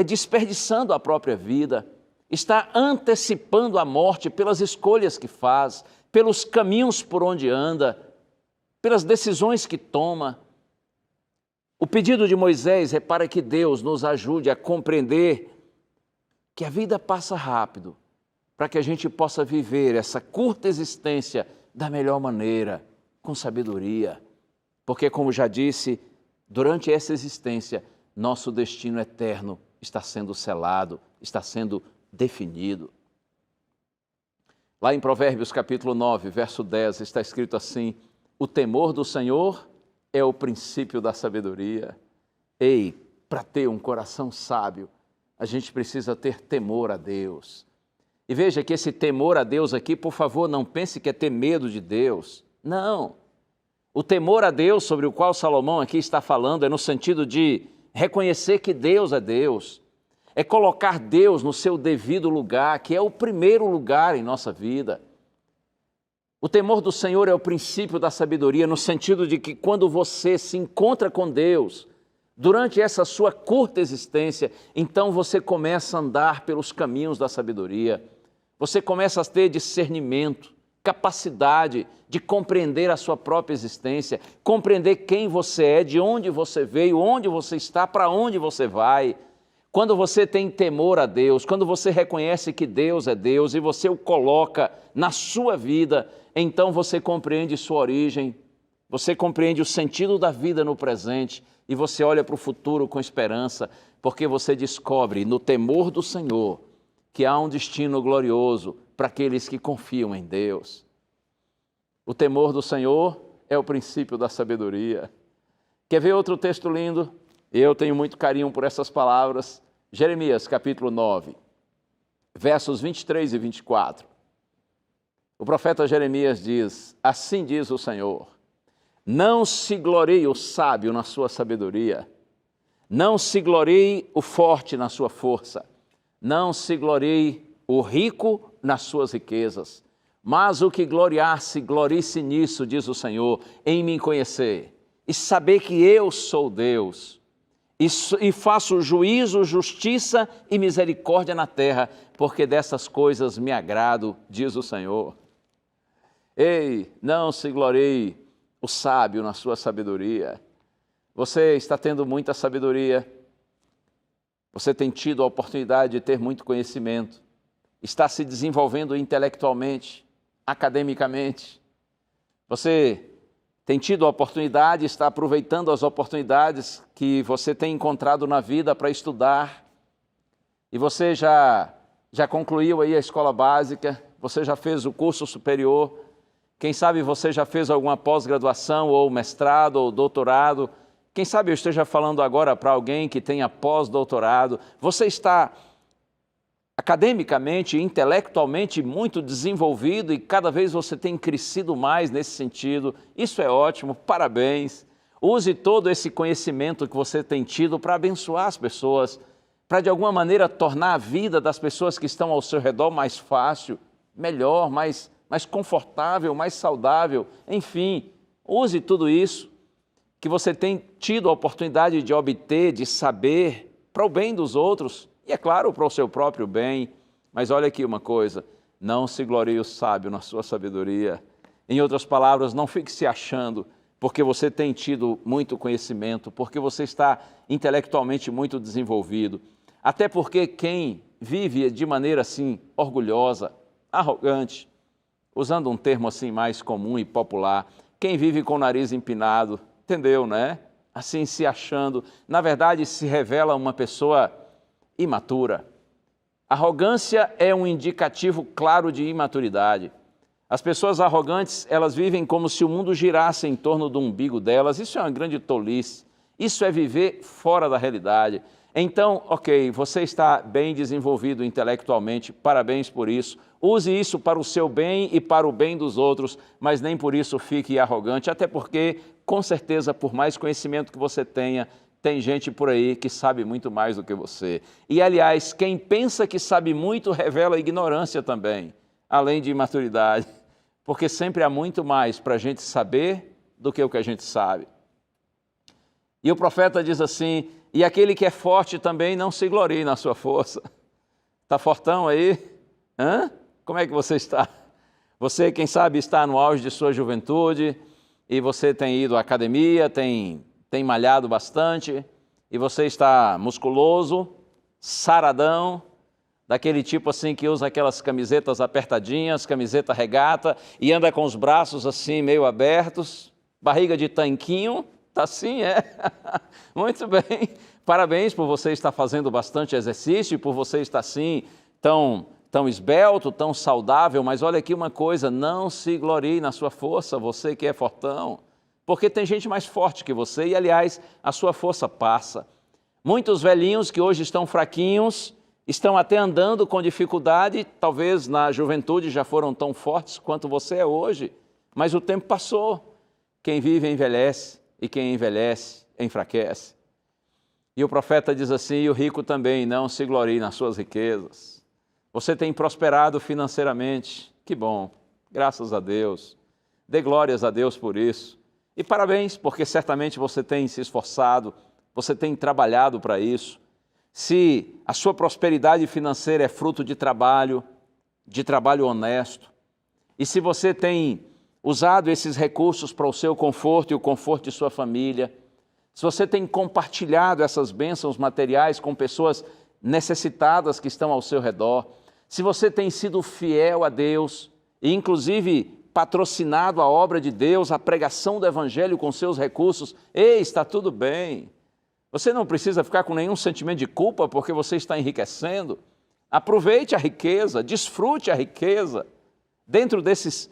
desperdiçando a própria vida. está antecipando a morte pelas escolhas que faz, pelos caminhos por onde anda, pelas decisões que toma. O pedido de Moisés é para que Deus nos ajude a compreender que a vida passa rápido, para que a gente possa viver essa curta existência da melhor maneira, com sabedoria. Porque, como já disse, durante essa existência, nosso destino eterno está sendo selado, está sendo definido. Lá em Provérbios capítulo 9, verso 10, está escrito assim: o temor do Senhor é o princípio da sabedoria. Ei, para ter um coração sábio, a gente precisa ter temor a Deus. E veja que esse temor a Deus aqui, por favor, não pense que é ter medo de Deus. Não. O temor a Deus sobre o qual Salomão aqui está falando é no sentido de reconhecer que Deus é Deus. É colocar Deus no seu devido lugar, que é o primeiro lugar em nossa vida. O temor do Senhor é o princípio da sabedoria, no sentido de que quando você se encontra com Deus, durante essa sua curta existência, então você começa a andar pelos caminhos da sabedoria. Você começa a ter discernimento, capacidade de compreender a sua própria existência, compreender quem você é, de onde você veio, onde você está, para onde você vai. Quando você tem temor a Deus, quando você reconhece que Deus é Deus e você o coloca na sua vida, então você compreende sua origem, você compreende o sentido da vida no presente e você olha para o futuro com esperança, porque você descobre no temor do Senhor que há um destino glorioso para aqueles que confiam em Deus. O temor do Senhor é o princípio da sabedoria. Quer ver outro texto lindo? Eu tenho muito carinho por essas palavras. Jeremias, capítulo 9, versos 23 e 24. O profeta Jeremias diz: assim diz o Senhor, não se glorie o sábio na sua sabedoria, não se glorie o forte na sua força, não se glorie o rico nas suas riquezas, mas o que gloriar-se, glorie-se nisso, diz o Senhor, em me conhecer e saber que eu sou Deus. E faço juízo, justiça e misericórdia na terra, porque dessas coisas me agrado, diz o Senhor. Ei, não se glorie o sábio na sua sabedoria. Você está tendo muita sabedoria, você tem tido a oportunidade de ter muito conhecimento, está se desenvolvendo intelectualmente, academicamente. Você tem tido a oportunidade, está aproveitando as oportunidades que você tem encontrado na vida para estudar. E você já concluiu aí a escola básica, você já fez o curso superior, quem sabe você já fez alguma pós-graduação, ou mestrado, ou doutorado. Quem sabe eu esteja falando agora para alguém que tenha pós-doutorado. Você está academicamente, intelectualmente muito desenvolvido e cada vez você tem crescido mais nesse sentido. Isso é ótimo, parabéns. Use todo esse conhecimento que você tem tido para abençoar as pessoas, para de alguma maneira tornar a vida das pessoas que estão ao seu redor mais fácil, melhor, mais confortável, mais saudável. Enfim, use tudo isso que você tem tido a oportunidade de obter, de saber, para o bem dos outros. E é claro, para o seu próprio bem. Mas olha aqui uma coisa, não se glorie o sábio na sua sabedoria. Em outras palavras, não fique se achando, porque você tem tido muito conhecimento, porque você está intelectualmente muito desenvolvido. Até porque quem vive de maneira assim, orgulhosa, arrogante, usando um termo assim mais comum e popular, quem vive com o nariz empinado, entendeu, né? Assim se achando, na verdade se revela uma pessoa imatura. Arrogância é um indicativo claro de imaturidade. As pessoas arrogantes, elas vivem como se o mundo girasse em torno do umbigo delas. Isso é uma grande tolice. Isso é viver fora da realidade. Então, ok, você está bem desenvolvido intelectualmente, parabéns por isso. Use isso para o seu bem e para o bem dos outros, mas nem por isso fique arrogante, até porque, com certeza, por mais conhecimento que você tenha, tem gente por aí que sabe muito mais do que você. E, aliás, quem pensa que sabe muito revela ignorância também, além de imaturidade, porque sempre há muito mais para a gente saber do que o que a gente sabe. E o profeta diz assim, e aquele que é forte também não se glorie na sua força. Está fortão aí? Hã? Como é que você está? Você, quem sabe, está no auge de sua juventude e você tem ido à academia, tem malhado bastante e você está musculoso, saradão, daquele tipo assim que usa aquelas camisetas apertadinhas, camiseta regata e anda com os braços assim meio abertos, barriga de tanquinho, tá assim, é? Muito bem, parabéns por você estar fazendo bastante exercício e por você estar assim tão esbelto, tão saudável, mas olha aqui uma coisa, não se glorie na sua força, você que é fortão, porque tem gente mais forte que você e, aliás, a sua força passa. Muitos velhinhos que hoje estão fraquinhos, estão até andando com dificuldade, talvez na juventude já foram tão fortes quanto você é hoje, mas o tempo passou. Quem vive envelhece e quem envelhece enfraquece. E o profeta diz assim, e o rico também, não se glorie nas suas riquezas. Você tem prosperado financeiramente, que bom, graças a Deus. Dê glórias a Deus por isso. E parabéns, porque certamente você tem se esforçado, você tem trabalhado para isso. Se a sua prosperidade financeira é fruto de trabalho honesto, e se você tem usado esses recursos para o seu conforto e o conforto de sua família, se você tem compartilhado essas bênçãos materiais com pessoas necessitadas que estão ao seu redor, se você tem sido fiel a Deus e inclusive patrocinado a obra de Deus, a pregação do Evangelho com seus recursos, ei, está tudo bem. Você não precisa ficar com nenhum sentimento de culpa porque você está enriquecendo. Aproveite a riqueza, desfrute a riqueza. Dentro desses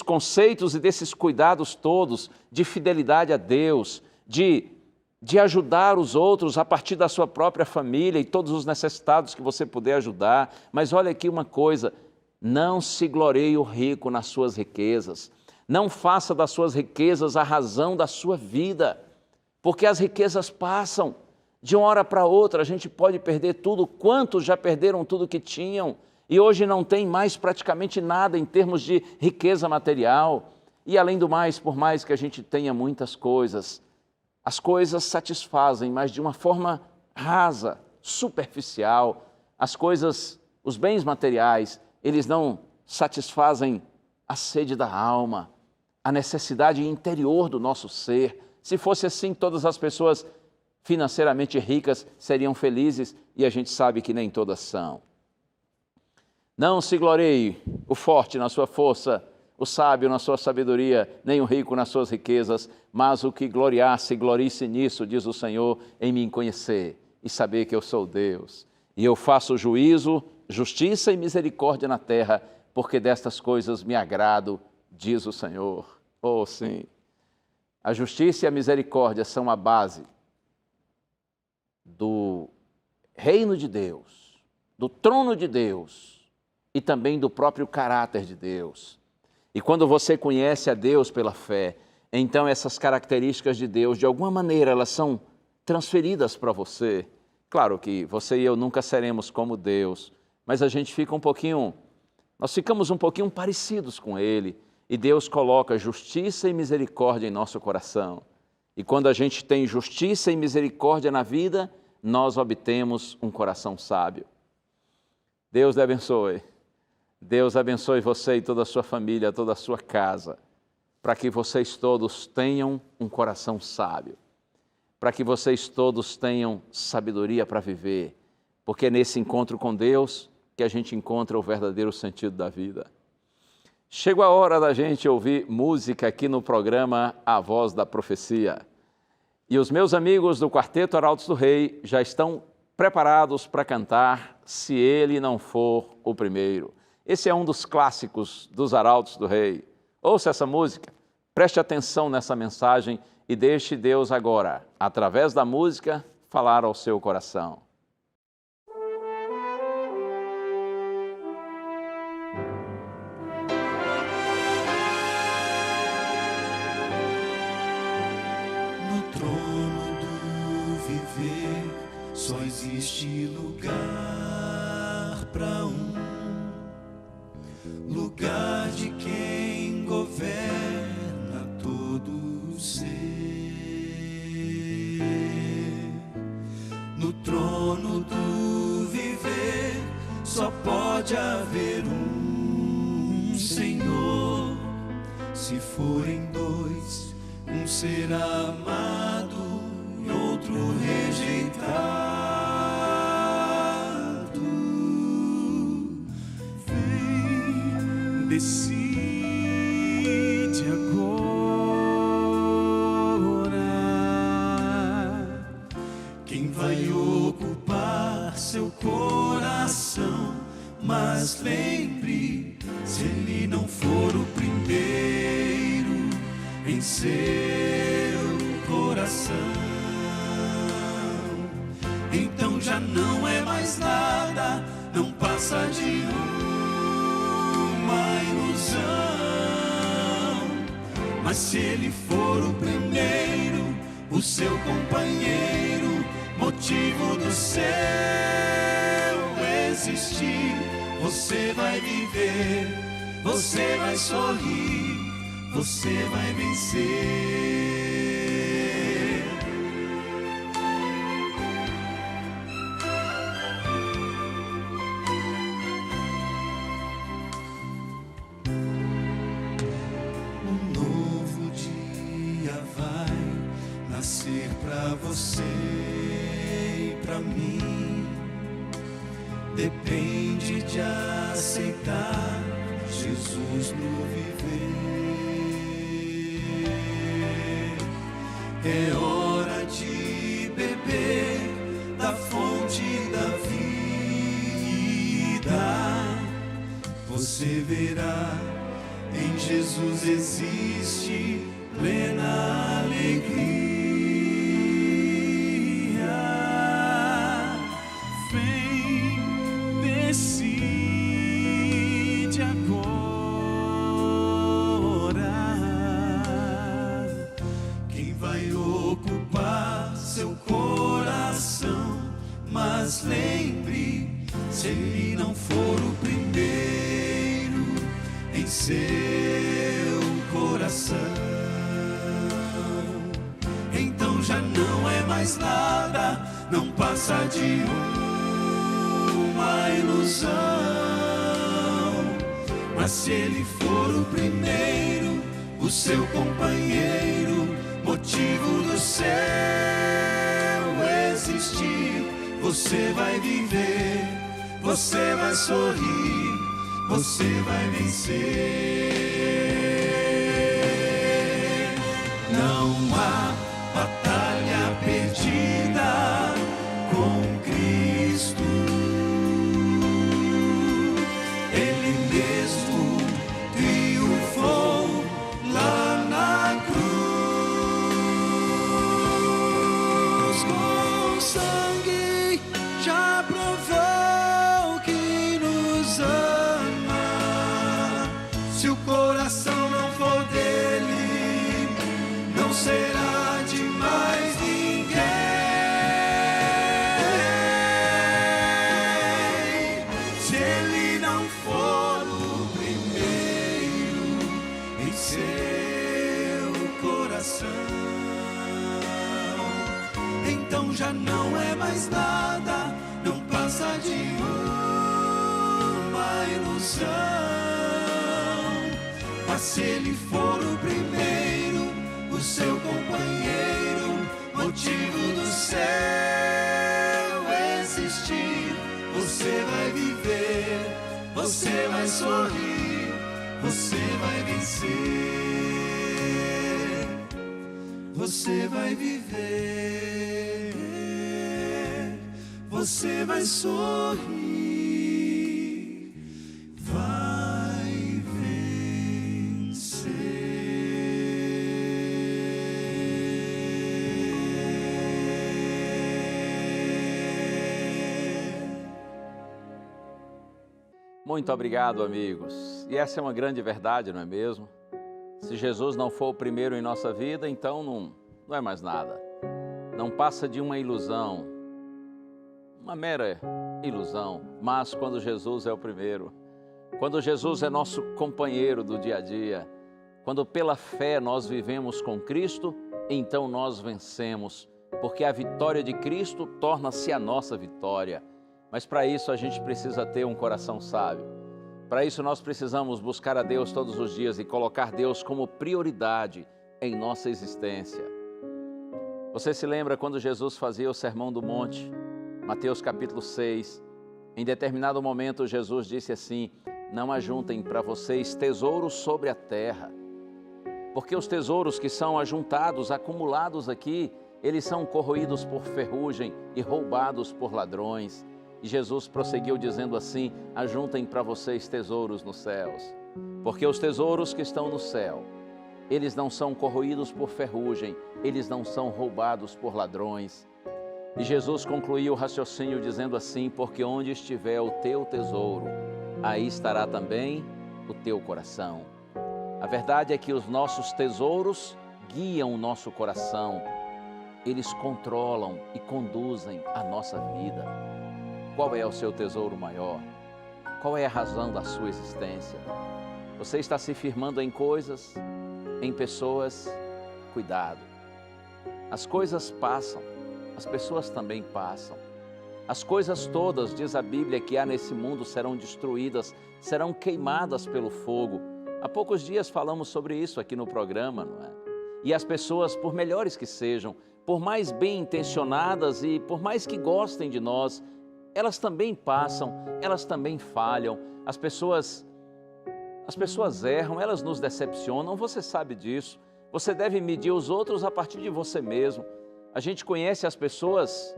conceitos e desses cuidados todos de fidelidade a Deus, de ajudar os outros a partir da sua própria família e todos os necessitados que você puder ajudar. Mas olha aqui uma coisa, não se glorie o rico nas suas riquezas. Não faça das suas riquezas a razão da sua vida. Porque as riquezas passam, de uma hora para outra a gente pode perder tudo, quantos já perderam tudo que tinham e hoje não tem mais praticamente nada em termos de riqueza material. E além do mais, por mais que a gente tenha muitas coisas, as coisas satisfazem, mas de uma forma rasa, superficial. As coisas, os bens materiais, eles não satisfazem a sede da alma, a necessidade interior do nosso ser. Se fosse assim, todas as pessoas financeiramente ricas seriam felizes e a gente sabe que nem todas são. Não se glorie o forte na sua força, o sábio na sua sabedoria, nem o rico nas suas riquezas, mas o que gloriar-se, glorie-se nisso, diz o Senhor, em mim conhecer e saber que eu sou Deus. E eu faço juízo, justiça e misericórdia na terra, porque destas coisas me agrado, diz o Senhor. Oh, sim. A justiça e a misericórdia são a base do reino de Deus, do trono de Deus e também do próprio caráter de Deus. E quando você conhece a Deus pela fé, então essas características de Deus, de alguma maneira, elas são transferidas para você. Claro que você e eu nunca seremos como Deus, mas a gente fica nós ficamos um pouquinho parecidos com Ele. E Deus coloca justiça e misericórdia em nosso coração. E quando a gente tem justiça e misericórdia na vida, nós obtemos um coração sábio. Deus te abençoe. Deus abençoe você e toda a sua família, toda a sua casa, para que vocês todos tenham um coração sábio, para que vocês todos tenham sabedoria para viver, porque é nesse encontro com Deus que a gente encontra o verdadeiro sentido da vida. Chegou a hora da gente ouvir música aqui no programa A Voz da Profecia. E os meus amigos do Quarteto Arautos do Rei já estão preparados para cantar Se Ele Não For o Primeiro. Esse é um dos clássicos dos Arautos do Rei. Ouça essa música, preste atenção nessa mensagem e deixe Deus agora, através da música, falar ao seu coração.
Só existe lugar para lugar de quem governa todo o ser. No trono do viver só pode haver um Senhor. Se forem dois, um será amado e outro rejeitado. Vem, decide agora quem vai ocupar seu coração. Mas lembre, se ele não for o primeiro em seu coração, então já não é mais nada, não passa de uma ilusão. Mas se ele for o primeiro, o seu companheiro, motivo do seu existir, você vai viver, você vai sorrir, você vai vencer. Um novo dia vai nascer pra você e pra mim. Depende de aceitar Jesus no viver. É hora de beber da fonte da vida. Você verá, em Jesus existe plena alegria. Decide agora quem vai ocupar seu coração. Mas lembre, se ele não for o primeiro em seu coração, então já não é mais nada, não passa de uma ilusão. Mas se ele for o primeiro, o seu companheiro, motivo do seu existir, você vai viver, você vai sorrir, você vai vencer. Não há batalha perdida com Cristo. Será de mais ninguém. Se ele não for o primeiro em seu coração, então já não é mais nada, não passa de uma ilusão. Mas se ele for o primeiro, o seu companheiro, motivo do seu existir, você vai viver, você vai sorrir, você vai vencer. Você vai viver, você vai sorrir, vai vencer.
Muito obrigado, amigos. E essa é uma grande verdade, não é mesmo? Se Jesus não for o primeiro em nossa vida, então não é mais nada. Não passa de uma ilusão, uma mera ilusão. Mas quando Jesus é o primeiro, quando Jesus é nosso companheiro do dia a dia, quando pela fé nós vivemos com Cristo, então nós vencemos, porque a vitória de Cristo torna-se a nossa vitória. Mas para isso a gente precisa ter um coração sábio. Para isso nós precisamos buscar a Deus todos os dias e colocar Deus como prioridade em nossa existência. Você se lembra quando Jesus fazia o Sermão do Monte? Mateus capítulo 6. Em determinado momento Jesus disse assim: não ajuntem para vocês tesouros sobre a terra, porque os tesouros que são ajuntados, acumulados aqui, eles são corroídos por ferrugem e roubados por ladrões. E Jesus prosseguiu dizendo assim: ajuntem para vocês tesouros nos céus, porque os tesouros que estão no céu, eles não são corroídos por ferrugem, eles não são roubados por ladrões. E Jesus concluiu o raciocínio dizendo assim: porque onde estiver o teu tesouro, aí estará também o teu coração. A verdade é que os nossos tesouros guiam o nosso coração, eles controlam e conduzem a nossa vida. Qual é o seu tesouro maior? Qual é a razão da sua existência? Você está se firmando em coisas, em pessoas? Cuidado. As coisas passam, as pessoas também passam. As coisas todas, diz a Bíblia, que há nesse mundo serão destruídas, serão queimadas pelo fogo. Há poucos dias falamos sobre isso aqui no programa, não é? E as pessoas, por melhores que sejam, por mais bem intencionadas e por mais que gostem de nós, elas também passam, elas também falham. As pessoas erram, elas nos decepcionam, você sabe disso. Você deve medir os outros a partir de você mesmo. A gente conhece as pessoas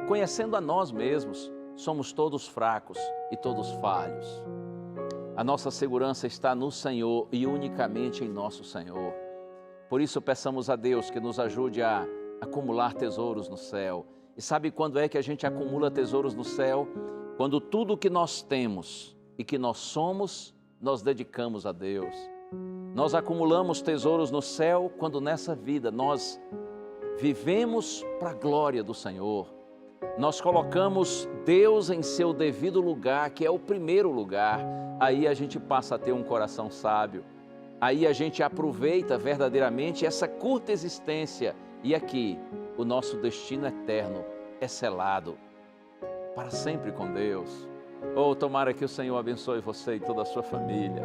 conhecendo a nós mesmos. Somos todos fracos e todos falhos. A nossa segurança está no Senhor e unicamente em nosso Senhor. Por isso peçamos a Deus que nos ajude a acumular tesouros no céu. E sabe quando é que a gente acumula tesouros no céu? Quando tudo que nós temos e que nós somos, nós dedicamos a Deus. Nós acumulamos tesouros no céu quando nessa vida nós vivemos para a glória do Senhor. Nós colocamos Deus em seu devido lugar, que é o primeiro lugar. Aí a gente passa a ter um coração sábio. Aí a gente aproveita verdadeiramente essa curta existência. E aqui, o nosso destino eterno é selado para sempre com Deus. Oh, tomara que o Senhor abençoe você e toda a sua família.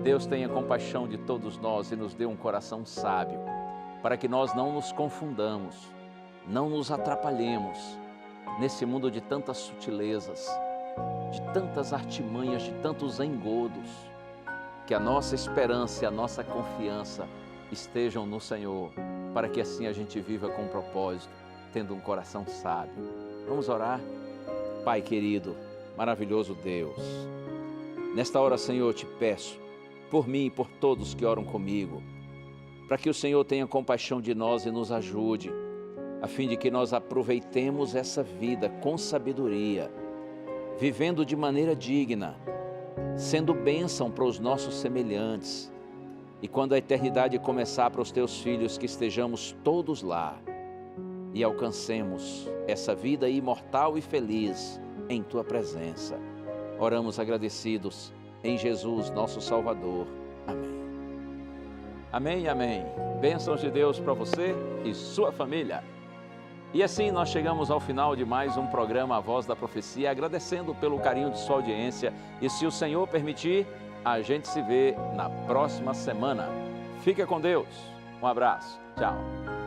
Deus tenha compaixão de todos nós e nos dê um coração sábio, para que nós não nos confundamos, não nos atrapalhemos nesse mundo de tantas sutilezas, de tantas artimanhas, de tantos engodos. Que a nossa esperança e a nossa confiança estejam no Senhor, para que assim a gente viva com propósito, tendo um coração sábio. Vamos orar? Pai querido, maravilhoso Deus, nesta hora, Senhor, eu te peço, por mim e por todos que oram comigo, para que o Senhor tenha compaixão de nós e nos ajude, a fim de que nós aproveitemos essa vida com sabedoria, vivendo de maneira digna, sendo bênção para os nossos semelhantes. E quando a eternidade começar para os teus filhos, que estejamos todos lá e alcancemos essa vida imortal e feliz em tua presença. Oramos agradecidos em Jesus, nosso Salvador. Amém. Amém e amém. Bênçãos de Deus para você e sua família. E assim nós chegamos ao final de mais um programa A Voz da Profecia, agradecendo pelo carinho de sua audiência. E se o Senhor permitir, a gente se vê na próxima semana. Fica com Deus. Um abraço. Tchau.